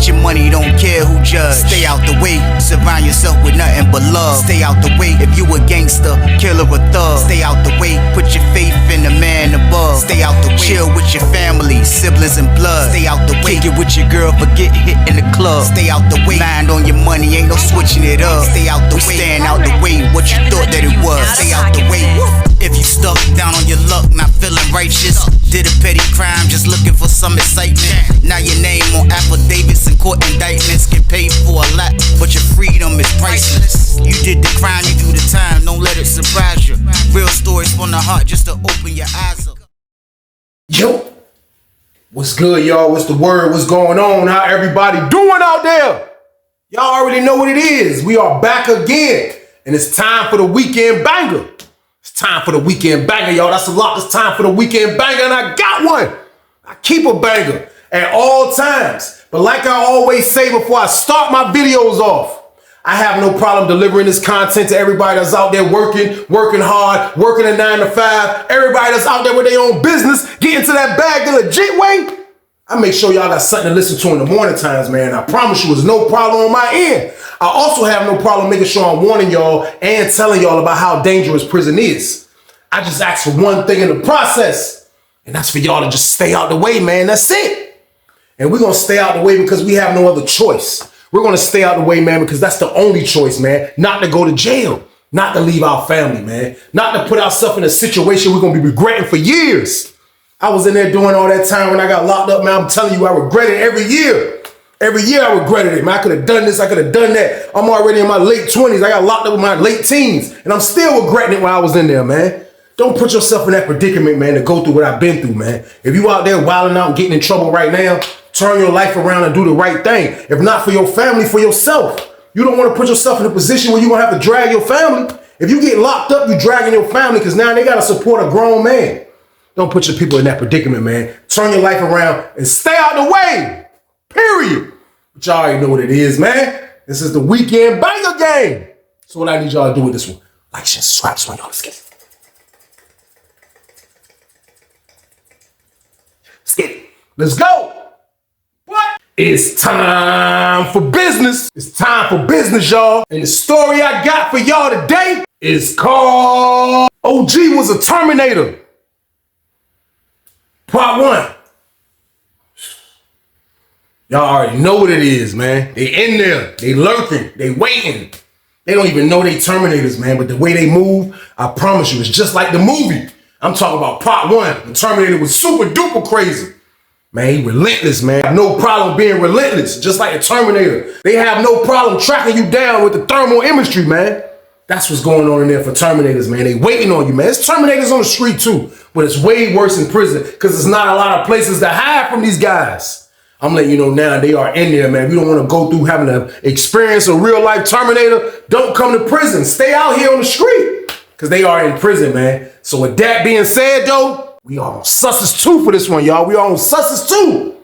Get your money, don't care who judge. Stay out the way, surround yourself with nothing but love. Stay out the way, if you a gangster, killer or thug. Stay out the way, put your faith in the man above. Stay out the way, chill with your family, siblings and blood. Stay out the way, kick it with your girl, forget hit in the club. Stay out the way, mind on your money, ain't no switching it up. Stay out the way, stand out the way, what you thought that it was. Stay out the way. If you stuck down on your luck, not feeling righteous, did a petty crime, just looking for some excitement. Now your name on affidavits and court indictments, get paid for a lot, but your freedom is priceless. You did the crime, you do the time, don't let it surprise you. Real stories from the heart, just to open your eyes up. Yo, what's good, y'all? What's the word? What's going on? How everybody doing out there? Y'all already know what it is. We are back again, and it's time for the weekend banger. It's time for the weekend banger, y'all. That's a lot. It's time for the weekend banger, and I got one. I keep a banger at all times. But like I always say before I start my videos off, I have no problem delivering this content to everybody that's out there working hard, working a 9 to 5. Everybody that's out there with their own business, getting to that bag the legit way. I make sure y'all got something to listen to in the morning times, man. I promise you, there's no problem on my end. I also have no problem making sure I'm warning y'all and telling y'all about how dangerous prison is. I just ask for one thing in the process, and that's for y'all to just stay out the way, man. That's it. And we're going to stay out the way because we have no other choice. We're going to stay out the way, man, because that's the only choice, man. Not to go to jail, not to leave our family, man. Not to put ourselves in a situation we're going to be regretting for years. I was in there doing all that time when I got locked up, man. I'm telling you, I regret it every year. Every year I regretted it, man. I could have done this, I could have done that. I'm already in my late 20s. I got locked up in my late teens, and I'm still regretting it while I was in there, man. Don't put yourself in that predicament, man, to go through what I've been through, man. If you out there wilding out and getting in trouble right now, turn your life around and do the right thing. If not for your family, for yourself. You don't want to put yourself in a position where you're going to have to drag your family. If you get locked up, you're dragging your family because now they got to support a grown man. Don't put your people in that predicament, man. Turn your life around and stay out the way. Period. But y'all already know what it is, man. This is the weekend banger game. So what I need y'all to do with this one, like, share, subscribe, so y'all, let's get it. Let's get it. Let's go. What? It's time for business. It's time for business, y'all. And the story I got for y'all today is called OG Was a Terminator. Part 1. Y'all already know what it is, man. They in there. They lurking. They waiting. They don't even know they Terminators, man. But the way they move, I promise you, it's just like the movie. I'm talking about part 1. The Terminator was super duper crazy. Man, he relentless, man. No problem being relentless, just like the Terminator. They have no problem tracking you down with the thermal imagery, man. That's what's going on in there for Terminators, man. They waiting on you, man. It's Terminators on the street too, but it's way worse in prison because there's not a lot of places to hide from these guys. I'm letting you know now, they are in there, man. If you don't want to go through having to experience a real life Terminator, don't come to prison. Stay out here on the street because they are in prison, man. So with that being said, though, we are on Susses 2 for this one, y'all. We are on Susses 2.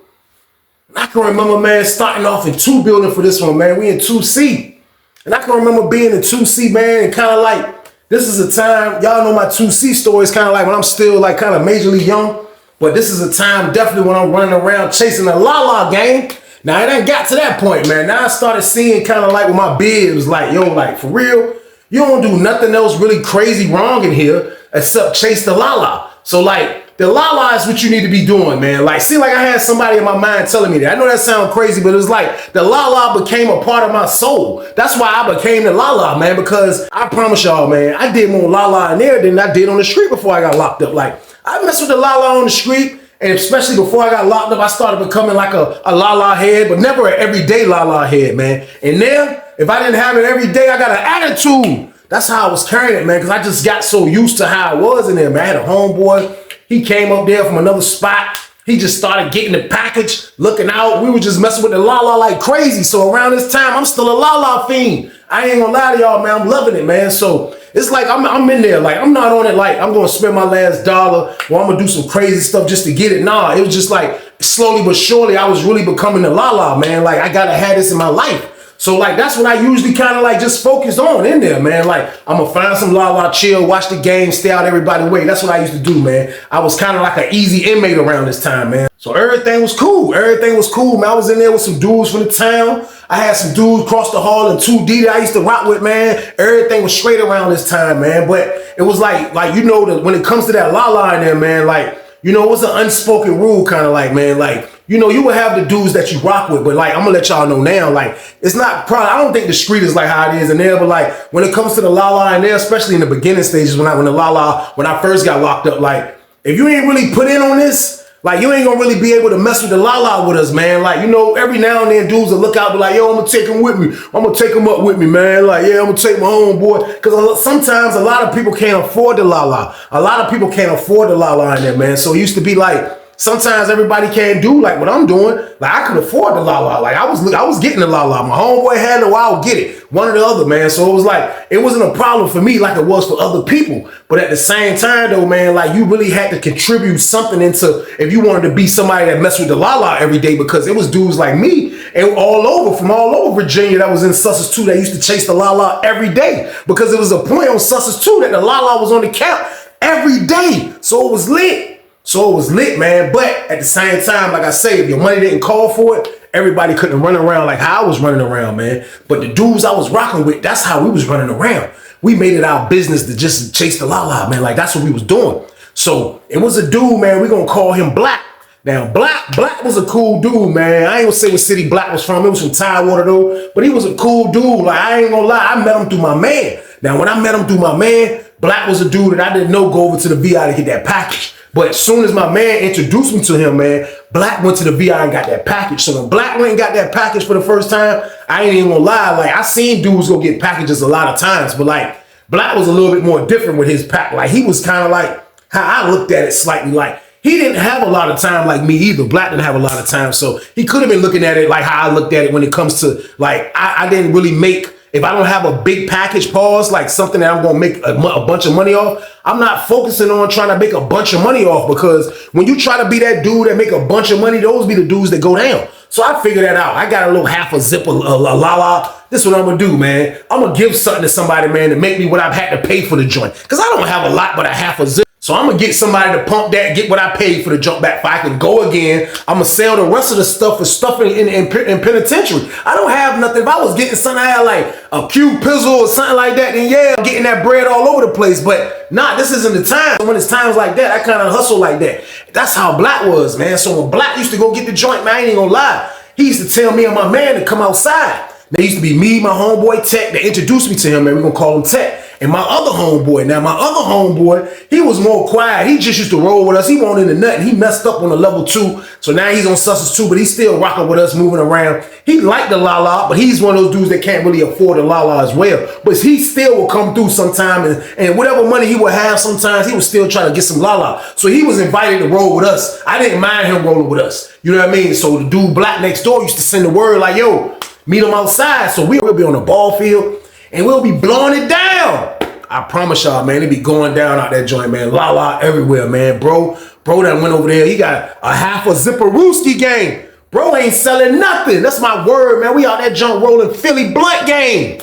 And I can remember, man, starting off in 2 building for this one, man. We in 2C. And I can remember being in 2C, man, and kind of like, this is a time, y'all know my 2C story is kind of like when I'm still like kind of majorly young. But this is a time definitely when I'm running around chasing the la-la game. Now, it ain't got to that point, man. Now I started seeing kind of like with my bid, it was like, yo, like, for real, you don't do nothing else really crazy wrong in here except chase the la-la. So, like, the la-la is what you need to be doing, man. Like, see, like I had somebody in my mind telling me that. I know that sounds crazy, but it was like the la-la became a part of my soul. That's why I became the la-la, man, because I promise y'all, man, I did more la-la in there than I did on the street before I got locked up. Like, I messed with the la-la on the street, and especially before I got locked up, I started becoming like a la-la head, but never an everyday la-la head, man. And then, if I didn't have it every day, I got an attitude. That's how I was carrying it, man, because I just got so used to how I was in there, man. I had a homeboy. He came up there from another spot. He just started getting the package, looking out. We were just messing with the la-la like crazy. So around this time, I'm still a la-la fiend. I ain't gonna lie to y'all, man. I'm loving it, man. So it's like I'm in there. Like, I'm not on it like I'm gonna spend my last dollar or I'm gonna do some crazy stuff just to get it. Nah, it was just like slowly but surely I was really becoming the la-la, man. Like, I gotta have this in my life. So like that's what I usually kind of like just focus on in there, man. Like I'm gonna find some la chill, watch the game, stay out everybody's way. That's what I used to do, man. I was kind of like an easy inmate around this time, man. So everything was cool. Everything was cool, man. I was in there with some dudes from the town. I had some dudes across the hall and 2D that I used to rock with, man. Everything was straight around this time, man. But it was like you know, when it comes to that la in there, man, like, you know, it was an unspoken rule kind of like, man, like, you know, you would have the dudes that you rock with, but like, I'm gonna let y'all know now, like, it's not probably, I don't think the street is like how it is in there, but like, when it comes to the la in there, especially in the beginning stages, when I first got locked up, like, if you ain't really put in on this, like, you ain't gonna really be able to mess with the la with us, man. Like, you know, every now and then dudes will look out and be like, yo, I'm gonna take him with me. I'm gonna take him up with me, man. Like, yeah, I'm gonna take my homeboy. Because sometimes a lot of people can't afford the la. A lot of people can't afford the la in there, man. So it used to be like, sometimes everybody can't do like what I'm doing. Like I could afford the la. Like I was getting the la. My homeboy had it, I would get it. One or the other, man. So it was like, it wasn't a problem for me like it was for other people. But at the same time though, man, like you really had to contribute something into, if you wanted to be somebody that messed with the la every day, because it was dudes like me and from all over Virginia that was in Sussex 2 that used to chase the la every day. Because it was a point on Sussex 2 that the la was on the count every day. So it was lit. So it was lit, man. But at the same time, like I say, if your money didn't call for it, everybody couldn't run around like how I was running around, man. But the dudes I was rocking with, that's how we was running around. We made it our business to just chase the la, man. Like that's what we was doing. So it was a dude, man. We're gonna call him Black. Now, Black was a cool dude, man. I ain't gonna say what city Black was from. It was from Tidewater though. But he was a cool dude. Like I ain't gonna lie, I met him through my man. Now, when I met him through my man, Black was a dude that I didn't know go over to the VI to get that package. But as soon as my man introduced me to him, man, Black went to the VI and got that package. So when Black went and got that package for the first time, I ain't even gonna lie. Like I seen dudes go get packages a lot of times, but like Black was a little bit more different with his pack. Like he was kind of like how I looked at it slightly. Like he didn't have a lot of time like me either. Black didn't have a lot of time. So he could have been looking at it like how I looked at it when it comes to like, I didn't really make, if I don't have a big package, pause, like something that I'm going to make a bunch of money off, I'm not focusing on trying to make a bunch of money off, because when you try to be that dude that make a bunch of money, those be the dudes that go down. So I figured that out. I got a little half a zip of la. This is what I'm going to do, man. I'm going to give something to somebody, man, to make me what I've had to pay for the joint. Because I don't have a lot but a half a zip. So I'm going to get somebody to pump that, get what I paid for the jump back, if I can go again. I'm going to sell the rest of the stuff for stuff in penitentiary. I don't have nothing. If I was getting something, I had like a Q Pizzle or something like that, then yeah, I'm getting that bread all over the place. But nah, this isn't the time. When it's times like that, I kind of hustle like that. That's how Black was, man. So when Black used to go get the joint, man, I ain't going to lie. He used to tell me and my man to come outside. There used to be me, my homeboy Tech, that introduced me to him, man. We're going to call him Tech. And my other homeboy. Now, my other homeboy, he was more quiet. He just used to roll with us. He wasn't into nothing. He messed up on the level 2. So now he's on Sussex 2, but he's still rocking with us, moving around. He liked the la, but he's one of those dudes that can't really afford the la as well. But he still will come through sometime, and whatever money he would have sometimes, he would still try to get some la. So he was invited to roll with us. I didn't mind him rolling with us. You know what I mean? So the dude Black next door used to send the word like, yo, meet him outside. So we'll be on the ball field, and we'll be blowing it down. I promise y'all, man, it be going down out that joint, man. La everywhere, man. Bro that went over there, he got a half a Zipperooski game. Bro ain't selling nothing. That's my word, man. We out that junk rolling Philly blunt game.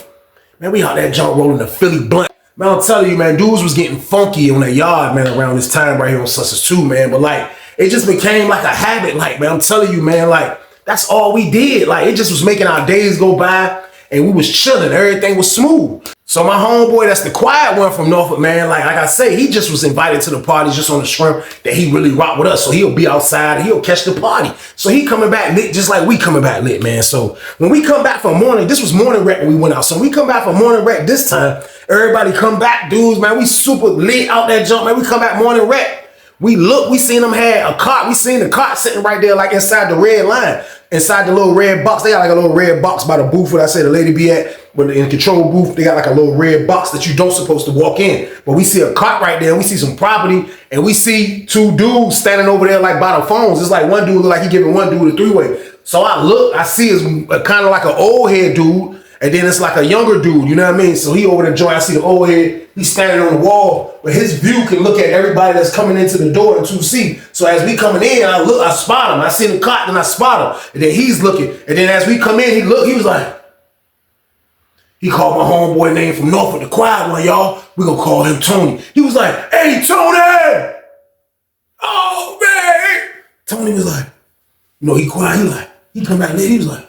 Man, we out that junk rolling the Philly blunt. Man, I'm telling you, man, dudes was getting funky on that yard, man, around this time right here on Sussex 2, man. But like, it just became like a habit. Like, man, I'm telling you, man, like, that's all we did. Like, it just was making our days go by, and we was chilling. Everything was smooth. So my homeboy, that's the quiet one from Norfolk, man, like I say, he just was invited to the party just on the shrimp that he really rocked with us. So he'll be outside and he'll catch the party. So he coming back lit just like we coming back lit, man. So when we come back from morning, this was morning rec when we went out. So when we come back from morning rec this time, everybody come back, dudes, man. We super lit out that jump, man. We come back morning rec. We seen them had a cart. We seen the cart sitting right there like inside the red line. Inside the little red box. They got like a little red box by the booth where I say the lady be at. But in the control booth, they got like a little red box that you don't supposed to walk in. But we see a cart right there, and we see some property, and we see two dudes standing over there like by the phones. It's like one dude look like he giving one dude a three-way. So I look, I see it's kind of like an old head dude, and then it's like a younger dude, you know what I mean? So he over the joint, I see the old head, he's standing on the wall, but his view can look at everybody that's coming into the door in 2C. So as we coming in, I look, I spot him. I see the cot, then I spot him. And then he's looking. And then as we come in, he was like, He called my homeboy name from Norfolk, the quiet one, y'all. We gonna call him Tony. He was like, hey, Tony! Oh, man! Tony was like, he quiet. He come back there, he was like,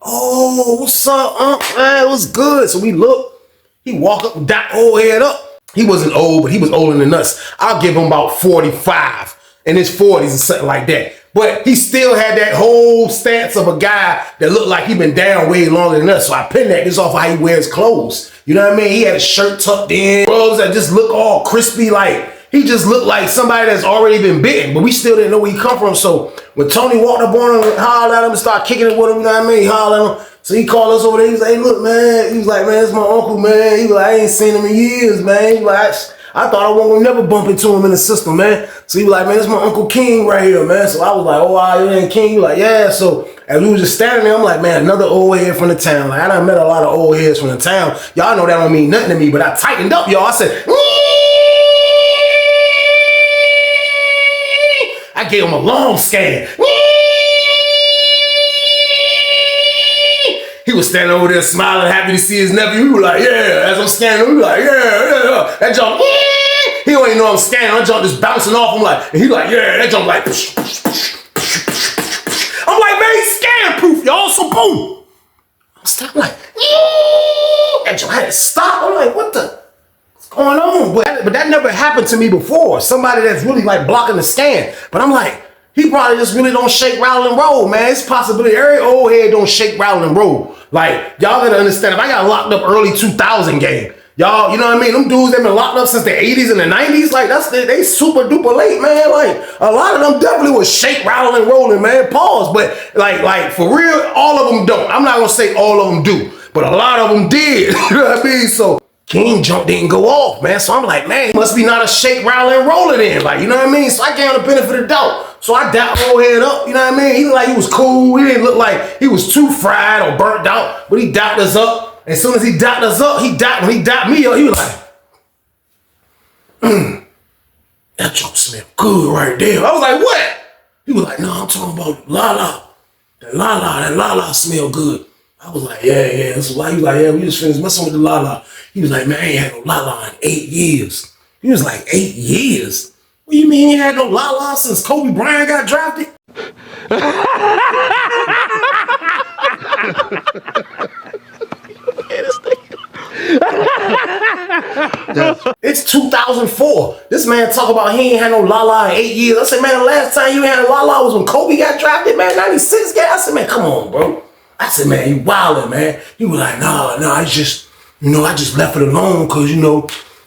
oh, what's up, man? What's good? So we look. He walk up and dot old head up. He wasn't old, but he was older than us. I'll give him about 45 in his 40s or something like that. But he still had that whole stance of a guy that looked like he been down way longer than us. So I pinned that just off how he wears clothes. You know what I mean? He had a shirt tucked in, gloves that just look all crispy. Like, he just looked like somebody that's already been bitten. But we still didn't know where he come from. So when Tony walked up on him, hollered at him and started kicking it with him, you know what I mean? He hollered at him. So he called us over there. He was like, hey, look, man. He was like, man, it's my uncle, man. He was like, I ain't seen him in years, man. He was like, I thought I won't never bump into him in the system, man. So he was like, man, it's my Uncle King right here, man. So I was like, oh, wow, you ain't King? He was like, yeah. So as we was just standing there, I'm like, man, another old head from the town. Like, I done met a lot of old heads from the town. Y'all know that don't mean nothing to me, but I tightened up, y'all. I said, I gave him a long scan. He was standing over there smiling, happy to see his nephew. He was like, yeah. As I'm scanning him, he was like, yeah. That jump, he don't even know I'm scanning. That jump just bouncing off him like, and he like, yeah. That jump like, I'm like, man, he's scan proof, y'all. So boom. I'm like, that jump had to stop. I'm like, what's going on? But that never happened to me before. Somebody that's really like blocking the scan. But I'm like, he probably just really don't shake, rattle, and roll, man. It's a possibility every old head don't shake, rattle, and roll. Like, y'all gotta understand, if I got locked up early 2000 game, y'all, you know what I mean? Them dudes, they been locked up since the 80s and the 90s. Like, they super duper late, man. Like, a lot of them definitely was shake, rattle, and rolling, man. Pause. But, like, for real, all of them don't. I'm not gonna say all of them do, but a lot of them did. You know what I mean? So, King jump didn't go off, man. So I'm like, man, must be not a shake, rattle, and roll it in. Like, you know what I mean? So I gave him the benefit of the doubt. So I dapped my old head up, you know what I mean? He looked like he was cool. He didn't look like he was too fried or burnt out, but he dapped us up. As soon as he dapped us up, when he dapped me up, he was like, that junk smell good right there. I was like, what? He was like, no, I'm talking about La-La. That La-La smell good. I was like, yeah. That's why he was like, yeah, we just finished messing with the La-La. He was like, man, I ain't had no La-La in 8 years. He was like, 8 years? What do you mean you had no La-La since Kobe Bryant got drafted? It's 2004. This man talk about he ain't had no La-La in 8 years. I said, man, the last time you had a La-La was when Kobe got drafted, man, 96 guy. I said, man, come on, bro. I said, man, you wildin', man. He was like, nah, I just left it alone because,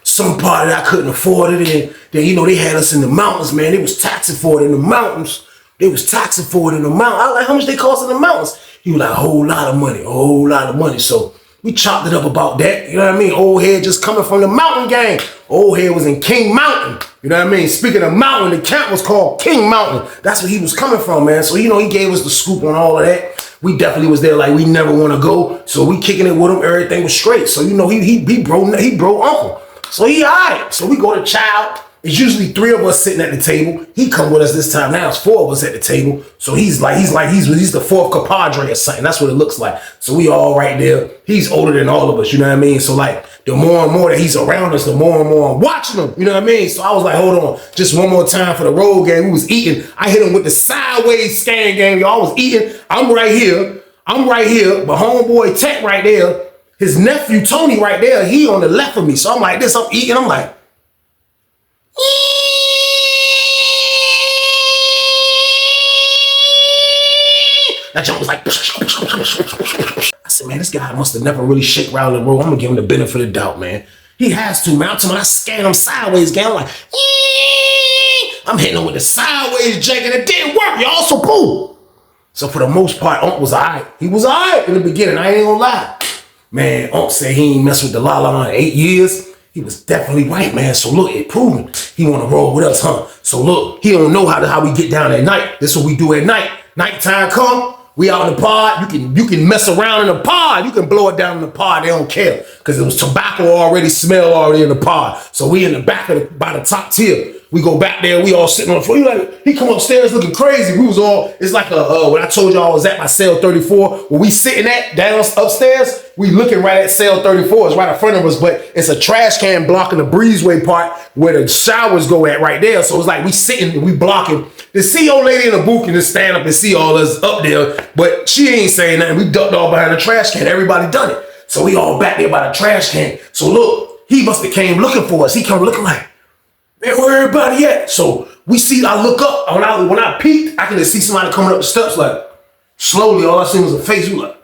some part that I couldn't afford it. And then, they had us in the mountains, man. They was taxing for it in the mountains. I was like, how much they cost in the mountains? He was like, a whole lot of money. So we chopped it up about that. You know what I mean? Old head just coming from the mountain gang. Old head was in King Mountain. You know what I mean? Speaking of mountain, the camp was called King Mountain. That's where he was coming from, man. So, he gave us the scoop on all of that. We definitely was there like we never want to go. So we kicking it with him. Everything was straight. So, he bro uncle. So he all right. So we go to Child. It's usually 3 of us sitting at the table. He come with us this time. Now it's 4 of us at the table. So he's the 4th compadre or something. That's what it looks like. So we all right there. He's older than all of us. You know what I mean? So like the more and more that he's around us, the more and more I'm watching him. You know what I mean? So I was like, hold on, just one more time for the road game. We was eating. I hit him with the sideways scan game. Y'all was eating. I'm right here. But homeboy Tech right there. His nephew Tony right there. He on the left of me. So I'm like this. I'm eating. I'm like. That jump was like, I said, man, this guy must have never really shake, rattle, and roll. I'm gonna give him the benefit of the doubt, man. He has to, man. I'm telling him, I scan him sideways, gang. I'm like, I'm hitting him with the sideways jank, and it didn't work, y'all. So boom. So for the most part, Unc was all right. He was all right in the beginning. I ain't gonna lie. Man, Unc said he ain't messed with the La-La in 8 years. He was definitely right, man. So look, it proven he want to roll with us, huh? So look, he don't know how we get down at night. This is what we do at night. Nighttime come, we out in the pod. You can mess around in the pod. You can blow it down in the pod. They don't care because it was tobacco already, smell already in the pod. So we in the back by the top tier. We go back there, we all sitting on the floor. He come upstairs looking crazy. We was all, it's like when I told y'all I was at my cell 34, where we sitting at down upstairs, we looking right at cell 34. It's right in front of us, but it's a trash can blocking the breezeway part where the showers go at right there. So it's like we sitting and we blocking. The CEO lady in the booth can just stand up and see all us up there, but she ain't saying nothing. We ducked all behind the trash can. Everybody done it. So we all back there by the trash can. So look, he must have came looking for us. He come looking like, man, where everybody at? So we see, I look up, when I peeked, I can just see somebody coming up the steps like, slowly, all I seen was a face. We like,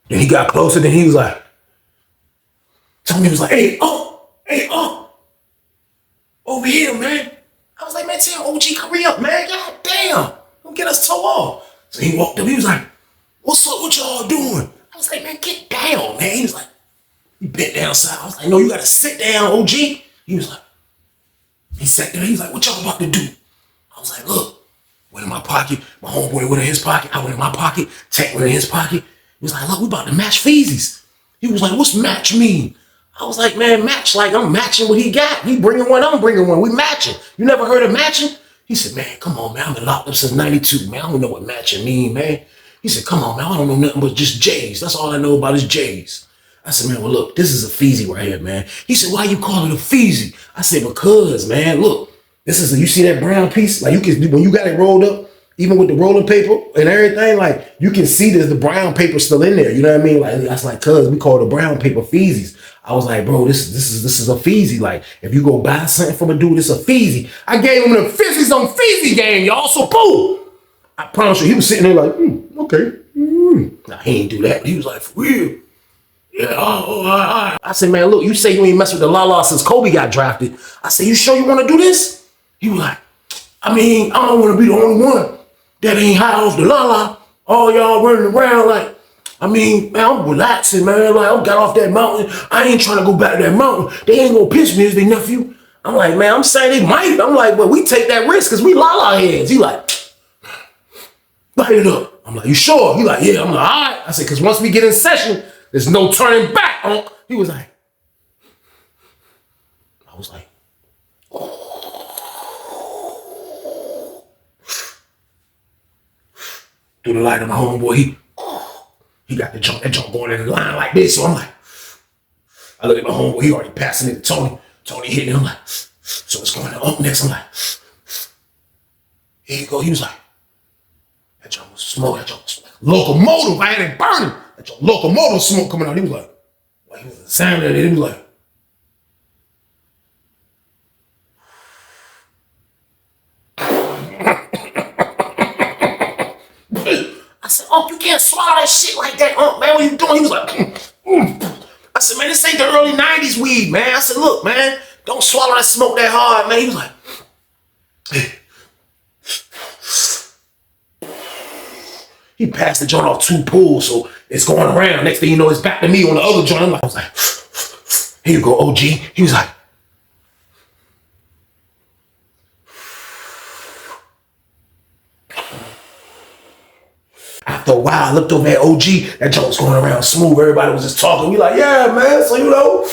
then he got closer, then he was like, Tony was like, hey, over here, man. I was like, man, tell OG, hurry up, man. God damn, don't get us towed off. So he walked up, he was like, what's up, what y'all doing? I was like, man, get down, man. He was like, he bent down side. I was like, no, you gotta sit down, OG. He was like, he sat there, he was like, what y'all about to do? I was like, look, went in my pocket, my homeboy went in his pocket, I went in my pocket, Tank went in his pocket. He was like, look, we about to match feezies. He was like, what's match mean? I was like, man, match, like I'm matching what he got. He bringing one, I'm bringing one. We matching. You never heard of matching? He said, man, come on, man. I've been locked up since 92, man. I don't know what matching mean, man. He said, come on, man. I don't know nothing but just J's. That's all I know about is J's. I said, man, well, look, this is a feezy right here, man. He said, why you call it a feezy? I said, because, man, look, this is, you see that brown piece? Like you can, when you got it rolled up, even with the rolling paper and everything, like you can see there's the brown paper still in there. You know what I mean? Like that's like, cuz we call the brown paper feezies. I was like, bro, this is a feezy. Like if you go buy something from a dude, it's a feezy. I gave him the fizzies on feezy game, y'all. So boom. I promise you, he was sitting there like, okay. Nah, he ain't do that. He was like, for real. Yeah, all right. I said, man, look, you say you ain't mess with the La since Kobe got drafted. I said, you sure you want to do this? He was like, I mean, I don't want to be the only one that ain't high off the La. All y'all running around like, I mean, man, I'm relaxing, man. Like, I got off that mountain. I ain't trying to go back to that mountain. They ain't gonna pinch me as their nephew. I'm like, man, I'm saying they might. I'm like, but we take that risk because we La heads. He like, light it up. I'm like, you sure? He like, yeah. I'm like, all right. I said, because once we get in session, there's no turning back. He was like, I was like, through the light of my homeboy, he got that jump going in the line like this. So I'm like, I look at my homeboy, he already passing it to Tony. Tony hitting him like, so it's going to next. I'm like, here you go. He was like, that jump was smoke. That jump was like locomotive. I had it burning. That jump locomotive smoke coming out. He was like he was examining it. He was like, I said, you can't swallow that shit like that, man. What you doing? He was like, I said, man, this ain't the early 90s weed, man. I said, look, man, don't swallow that smoke that hard, man. He was like, he passed the joint off 2 pulls, so it's going around. Next thing you know, it's back to me on the other joint. I was like, here you go, OG. He was like, after a while, I looked over at OG. That joint was going around smooth. Everybody was just talking. We like, yeah, man. So, you know,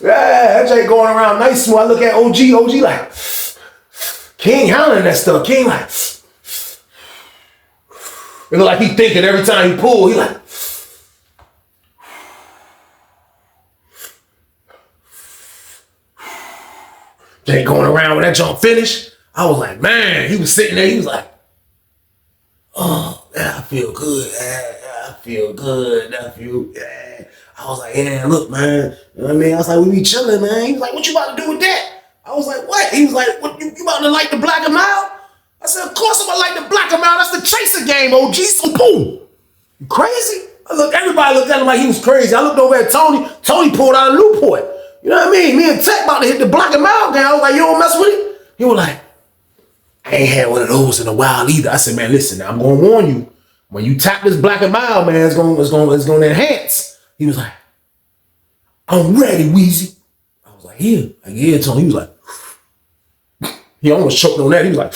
yeah, that joint going around nice smooth. I look at OG. OG like, King handling that stuff. King like, it look like he thinking every time he pull. He like, joint going around when that joint finished. I was like, man. He was sitting there. He was like, oh, yeah, I feel good. I feel good. I was like, yeah, look, man. You know what I mean? I was like, we be chilling, man. He was like, what you about to do with that? I was like, what? He was like, what, you about to light the black and mild? I said, of course I'm gonna light the black and mild. That's the chaser game, OG. So boom. You crazy? Everybody looked at him like he was crazy. I looked over at Tony. Tony pulled out a Newport. You know what I mean? Me and Tech about to hit the black and mild game. I was like, you don't mess with it? He was like, I ain't had one of those in a while either. I said, man, listen, I'm gonna warn you. When you tap this black and mild, man, it's gonna enhance. He was like, I'm ready, Weezy. I was like, yeah, Tony. He was like, he almost choked on that. He was like,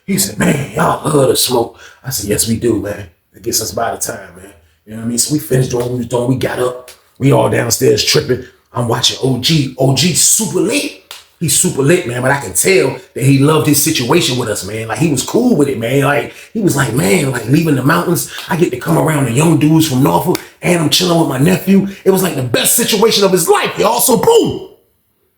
he said, man, y'all love to smoke. I said, yes, we do, man. It gets us by the time, man. You know what I mean? So we finished doing what we was doing. We got up. We all downstairs tripping. I'm watching OG. OG super lit. He's super lit, man. But I can tell that he loved his situation with us, man. Like, he was cool with it, man. Like, he was like, man, like, leaving the mountains, I get to come around the young dudes from Norfolk, and I'm chilling with my nephew. It was like the best situation of his life, y'all. So boom.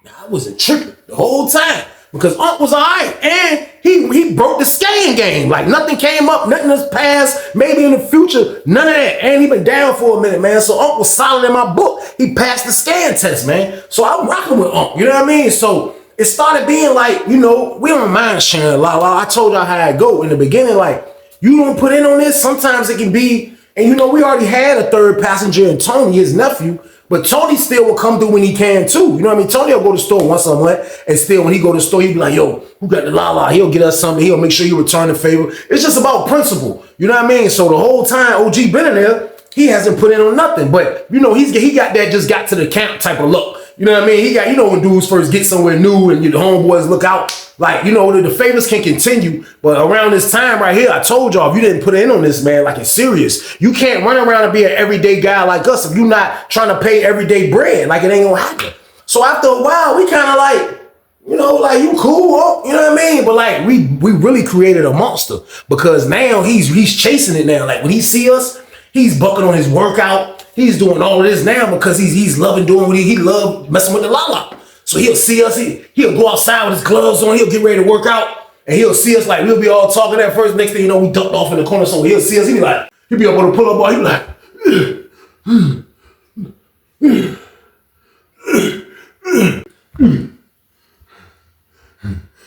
Now, I wasn't tripping the whole time because Unc was all right. And he broke the scan game. Like, nothing came up, nothing has passed, maybe in the future, none of that. And he been down for a minute, man. So Unc was solid in my book. He passed the scan test, man. So I'm rocking with Unc, you know what I mean? So it started being like, you know, we don't mind sharing a lot. I told y'all how it go in the beginning. Like, you don't put in on this, sometimes it can be, and you know, we already had a third passenger in Tony, his nephew. But Tony still will come through when he can too. You know what I mean? Tony will go to the store once a month, and still when he go to the store, he'll be like, yo, who got the la-la? He'll get us something. He'll make sure you return the favor. It's just about principle. You know what I mean? So the whole time OG been in there, he hasn't put in on nothing. But, you know, he got that just got to the camp type of look. You know what I mean? He got, you know, when dudes first get somewhere new and the homeboys look out, like, you know, the favors can continue. But around this time right here, I told y'all, if you didn't put in on this, man, like, it's serious. You can't run around and be an everyday guy like us if you're not trying to pay everyday bread. Like, it ain't gonna happen. So after a while, we kind of like, you know, like, you cool, you know what I mean? But like, we really created a monster because now he's chasing it now. Like, when he see us, he's bucking on his workout. He's doing all of this now because he's loving doing what he love messing with the la-la. So he'll see us, he'll go outside with his gloves on, he'll get ready to work out, and he'll see us like, we'll be all talking at first. Next thing you know, we ducked off in the corner, so he'll see us, he'll be up on the pull-up bar, he'll be like,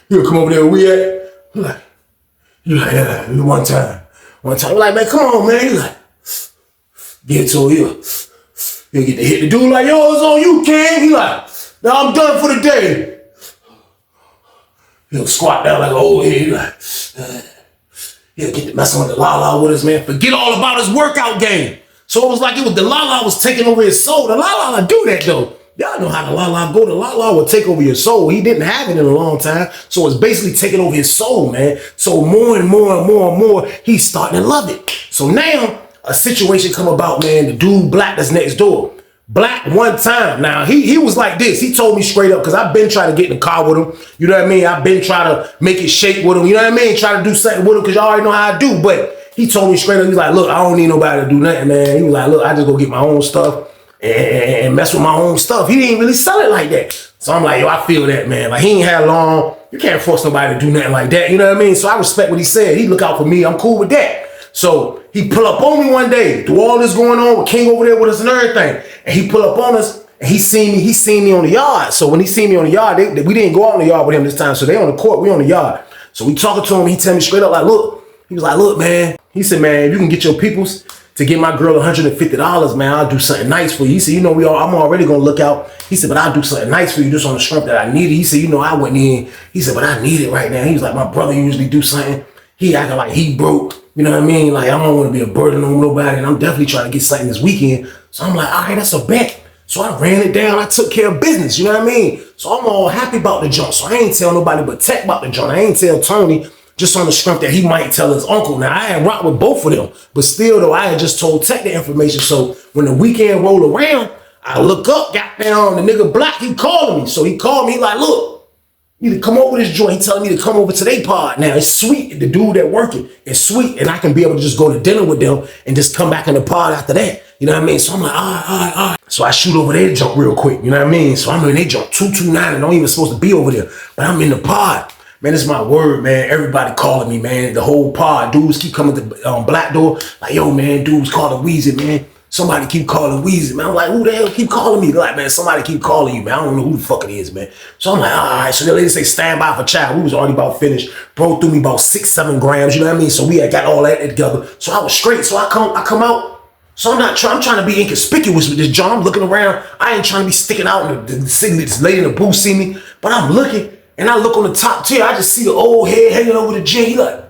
he'll come over there where we at, yeah, one time. We're like, man, come on, man. He's like, get to him. He'll get to hit the dude like, yo, it's on you, King. He like, now I'm done for the day. He'll squat down like, oh, yeah. He like, he'll get to messing with the la-la with us, man. Forget all about his workout game. So it was like the la-la was taking over his soul. The la-la do that, though. Y'all know how the la-la go. The la-la will take over your soul. He didn't have it in a long time. So it's basically taking over his soul, man. So more and more and more and more, he's starting to love it. So now, a situation come about, man. The dude Black that's next door. Black one time. Now, he was like this. He told me straight up, because I've been trying to get in the car with him. You know what I mean? I've been trying to make it shake with him. You know what I mean? Try to do something with him, because y'all already know how I do. But he told me straight up, he's like, look, I don't need nobody to do nothing, man. He was like, look, I just go get my own stuff and mess with my own stuff. He didn't really sell it like that. So I'm like, yo, I feel that, man. Like, he ain't had long. You can't force nobody to do nothing like that. You know what I mean? So I respect what he said. He look out for me. I'm cool with that. So he pull up on me one day, do all this going on with King over there with us and everything. And he pull up on us and he seen me on the yard. So when he seen me on the yard, we didn't go out on the yard with him this time. So they on the court, we on the yard. So we talking to him, he tell me straight up like, look, he was like, look, man. He said, man, if you can get your peoples to get my girl $150, man, I'll do something nice for you. He said, you know, I'm already gonna look out. He said, but I'll do something nice for you just on the strength that I needed. He said, you know, I went in. He said, but I need it right now. He was like, my brother usually do something. He acting like he broke. You know what I mean? Like, I don't want to be a burden on nobody, and I'm definitely trying to get something this weekend. So I'm like, all right, that's a bet. So I ran it down. I took care of business. You know what I mean? So I'm all happy about the joint. So I ain't tell nobody but Tech about the joint. I ain't tell Tony, just on the strength that he might tell his uncle. Now, I had rocked with both of them, but still, though, I had just told Tech the information. So when the weekend roll around, I look up, got down, the nigga Black, he calling me. So he called me, he like, look, you need to come over this joint. He telling me to come over to their pod. Now, it's sweet. The dude that working is sweet. And I can be able to just go to dinner with them and just come back in the pod after that. You know what I mean? So I'm like, all right. So I shoot over there jump real quick. You know what I mean? So I'm in they jump 229 and I'm even supposed to be over there. But I'm in the pod. Man, this is my word, man. Everybody calling me, man. The whole pod. Dudes keep coming to the Black Door. Like, yo, man, dudes calling Weezy, man. Somebody keep calling Weezy, man. I'm like, who the hell keep calling me? They're like, man, somebody keep calling you, man. I don't know who the fuck it is, man. So I'm like, all right. So the lady say, stand by for child. We was already about finished. Bro threw me about 6-7 grams. You know what I mean? So we had got all that together. So I was straight. So I come out. So I'm trying to be inconspicuous with this joint. I'm looking around. I ain't trying to be sticking out and this lady in the booth see me. But I'm looking, and I look on the top tier. I just see the old head hanging over the gym. He like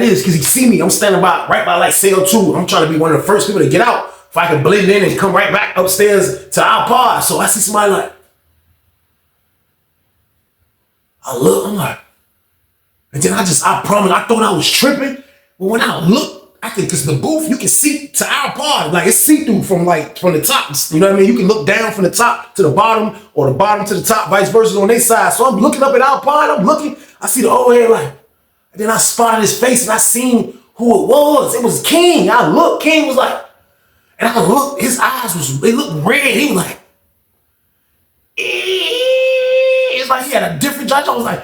this because he see me. I'm standing right by like cell 2. I'm trying to be one of the first people to get out if I can blend in and come right back upstairs to our pod. So I see somebody like, I look, I'm like, and then I promise, I thought I was tripping. But when I look because the booth, you can see to our pod. Like, it's see-through from the top. You know what I mean? You can look down from the top to the bottom or the bottom to the top, vice versa on their side. So I'm looking up at our pod. I'm looking. I see the old head like, and then I spotted his face and I seen who it was. It was King. I looked. King was like, and I looked. His eyes they looked red. He was like, it's like he had a different judge. I was like,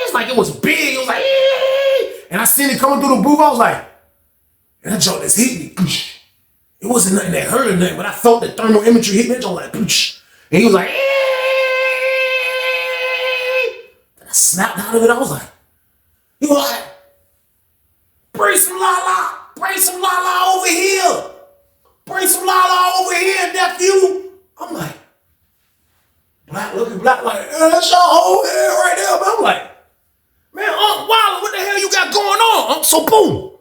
it's like it was big. It was like, and I seen it coming through the booth. I was like, and that joint just hit me. It wasn't nothing that hurt or nothing, but I felt the thermal imagery hit me. That joint like, and he was like, and I snapped out of it. I was like, he was like, bring some la-la. Bring some la-la over here. Bring some la-la over here, nephew. I'm like, looking black, like, that's your whole head right there. But I'm like, man, Unc Wilder, what the hell you got going on? Unc, so boom.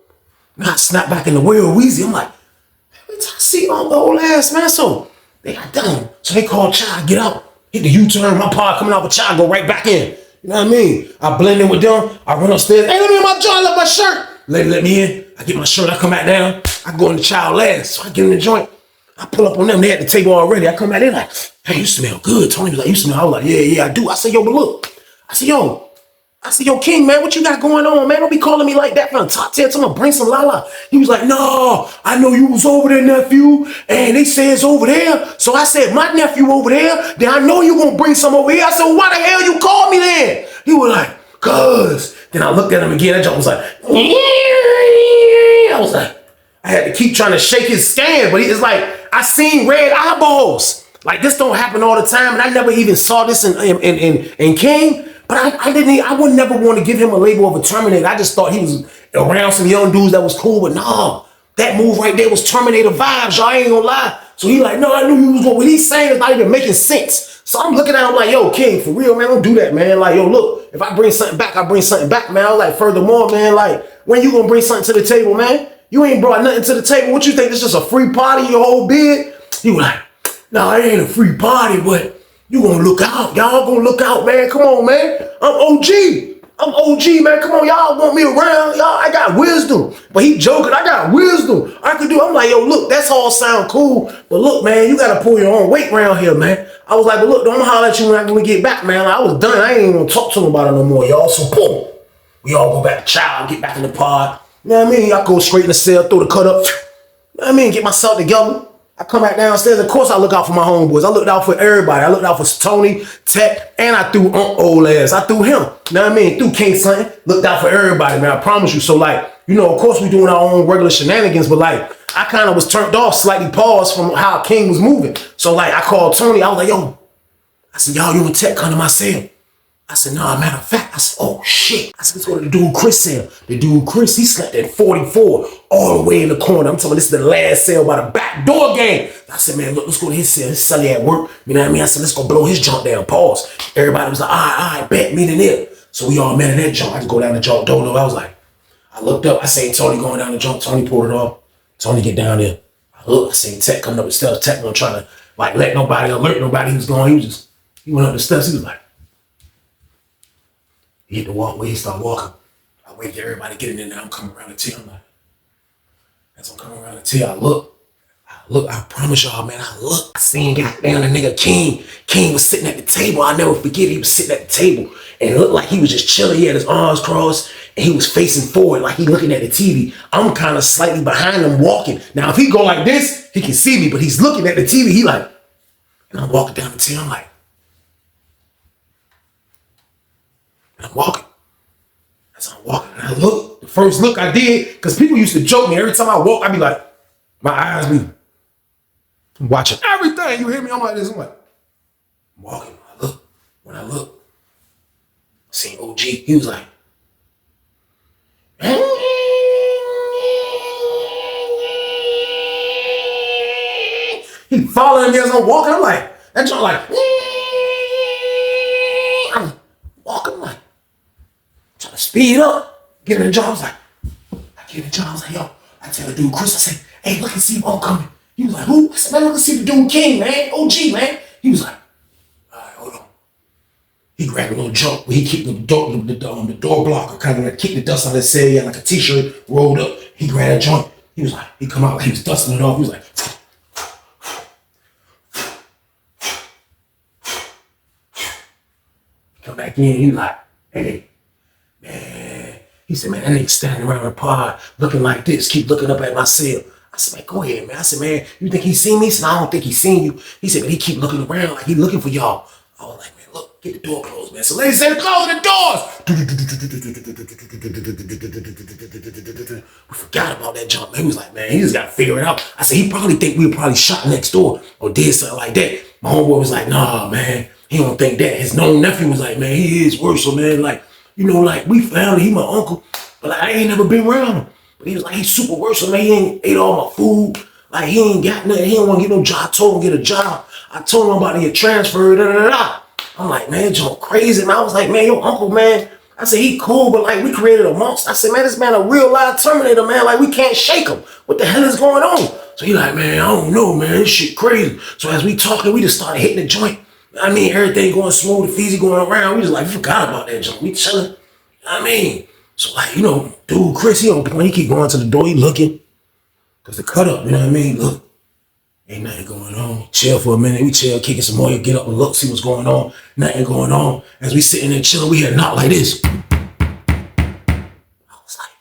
Now I snap back in the wheel wheezy. I'm like, man, I see Unc the whole ass, man. So they got done. So they called Child, get out. Hit the U-turn, my pod coming out with Child, go right back in. You know what I mean? I blend in with them. I run upstairs. Hey, let me in my joint, let my shirt. Lady let me in. I get my shirt, I come back down. I go in the Child last. So I get in the joint. I pull up on them. They at the table already. I come back there like, hey, you smell good. Tony was like, you smell. I was like, yeah, I do. I said, yo, but look. I said, yo, King, man, what you got going on, man? Don't be calling me like that from the top 10. Someone bring some la-la. He was like, no, I know you was over there, nephew. And they say it's over there. So I said, my nephew over there. Then I know you gonna bring some over here. I said, well, why the hell you called me then? He was like, cuz. Then I looked at him again. That joke was like, I was like, I had to keep trying to shake his skin, but it's like, I seen red eyeballs. Like, this don't happen all the time, and I never even saw this in King, but I would never want to give him a label of a Terminator. I just thought he was around some young dudes that was cool, but no, that move right there was Terminator vibes, y'all ain't gonna lie. So he like, no, I knew he was what he's saying is not even making sense. So I'm looking at him like, yo, King, for real, man, don't do that, man. Like, yo, look, if I bring something back, I bring something back, man. I was like, furthermore, man, like, when you gonna bring something to the table, man? You ain't brought nothing to the table. What you think, this just a free party, your whole bid? He was like, no, it ain't a free party, but you gonna look out. Y'all gonna look out, man. Come on, man. I'm OG. I'm OG, man. Come on, y'all want me around. Y'all, I got wisdom. But he joking, I got wisdom. I could do, I'm like, yo, look, that's all sound cool. But look, man, you gotta pull your own weight around here, man. I was like, but look, don't holler at you when we get back, man. Like, I was done. I ain't even gonna talk to him about it no more, y'all. So boom. We all go back to Child, get back in the pod. You know what I mean? I go straight in the cell, throw the cut up. You know what I mean? Get myself together. I come back downstairs. Of course, I look out for my homeboys. I looked out for everybody. I looked out for Tony, Tech, and I threw old ass. I threw him. You know what I mean? Threw King something. Looked out for everybody, man. I promise you. So, like, you know, of course, we doing our own regular shenanigans, but, like, I kind of was turned off, slightly paused from how King was moving. So, like, I called Tony. I was like, yo. I said, y'all, you and Tech come to my cell. I said, nah, matter of fact. I said, oh, shit. I said, let's go to the dude Chris cell. The dude Chris, he slept at 44 all the way in the corner. I'm talking about this is the last cell by the back door game. I said, man, look, let's go to his cell. His celly at work. You know what I mean? I said, let's go blow his junk down. Pause. Everybody was like, all right, bet, meet in there. So we all met in that junk. I just go down the junk. Don't know. I was like, I looked up. I seen Tony going down the junk. Tony pulled it off. Tony get down there. I look. I seen Tech coming up the steps. Tech wasn't trying to, like, let nobody alert nobody. He was going. He went up the steps. He was like, he hit the walkway, he started walking. I wait till everybody getting in there. I'm coming around the tail. I'm like, as I'm coming around the tail, I look, I promise y'all, man, I look. I seen goddamn the nigga King. King was sitting at the table. I'll never forget, he was sitting at the table. And it looked like he was just chilling. He had his arms crossed and he was facing forward like he looking at the TV. I'm kind of slightly behind him walking. Now, if he go like this, he can see me, but he's looking at the TV. He like, and I'm walking down the tail. I'm like, I'm walking. As I'm walking, and I look. The first look I did, because people used to joke me. Every time I walk, I'd be like, my eyes be watching everything. You hear me? I'm like this. I'm like, I'm walking. I look. When I look, I seen OG. He was like, he following me as I'm walking. I'm like, that joint like, I'm walking like, trying to speed up, get in the job. I was like, yo, I tell the dude Chris, I said, hey, look and see if I'm coming. He was like, who? I said, man, look and see the dude King, man, OG, man. He was like, all right, hold on. He grabbed a little junk where he keep the door blocker, kind of like keep the dust out of his cell. He had like a t-shirt rolled up. He grabbed a joint. He was like, he come out like he was dusting it off. He was like, come back in. He like, hey, man. He said, man, that nigga standing around the pod looking like this, keep looking up at my cell. I said, man, go ahead, man. I said, man, you think he seen me? He said, I don't think he seen you. He said, but he keep looking around like he looking for y'all. I was like, man, look, get the door closed, man. So ladies said, close the doors. We forgot about that jump, man. He was like, man, he just got to figure it out. I said, he probably think we were probably shot next door or did something like that. My homeboy was like, nah, man, he don't think that. His known nephew was like, man, he is worse, so man, like, you know, like, we family, he my uncle, but like, I ain't never been around him. But he was like, he's super worse, so man, he ain't ate all my food. Like, he ain't got nothing, he don't want to get no job. I told him to get a job. I told him I'm about to get transferred, I'm like, man, Joe, crazy, man. I was like, man, your uncle, man. I said, he cool, but like, we created a monster. I said, man, this man a real live Terminator, man. Like, we can't shake him. What the hell is going on? So he like, man, I don't know, man. This shit crazy. So as we talking, we just started hitting the joint. I mean, everything going smooth, the feezy going around. We just like, forgot about that joint. We chilling. I mean, so like, you know, dude, Chris, he on point. He keep going to the door. He looking. Cause the cut up, you know what I mean? Look, ain't nothing going on. Chill for a minute. We chill, kicking some more. Get up and look, see what's going on. Nothing going on. As we sitting there chilling, we hear a knock like this. I was like,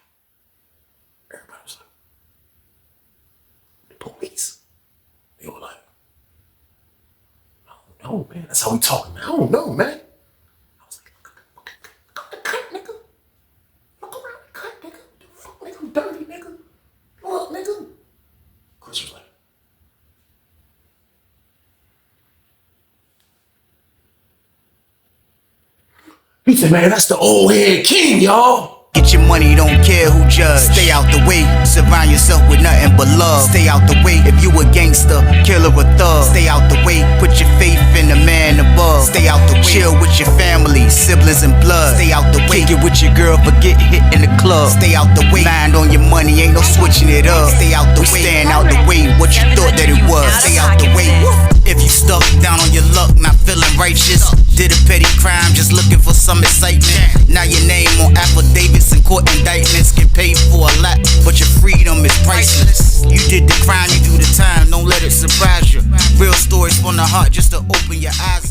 everybody was like, the police. They were like, I don't know, man. That's how we talking, man. I don't know, man. I was like, look at the cut, nigga. Look around the cut, nigga. The fuck, nigga, I'm dirty, nigga. Look, nigga. Chris was like, he said, man, that's the old head king, y'all. Get your money, don't care who judge. Stay out the way, surround yourself with nothing but love. Stay out the way if you a gangster, killer or thug. Stay out the way, put your faith in the man above. Stay out the way, chill with your family, siblings and blood. Stay out the way, kick it with your girl, forget hit in the club. Stay out the way, mind on your money, ain't no switching it up. Stay out the way, stand out the way, what you thought that it was. Stay out the way. If you stuck down on your luck, not feeling righteous, did a petty crime, just looking for some excitement. Now your name on affidavits and court indictments, get paid for a lot, but your freedom is priceless. You did the crime, you do the time, don't let it surprise you. Real stories from the heart, just to open your eyes.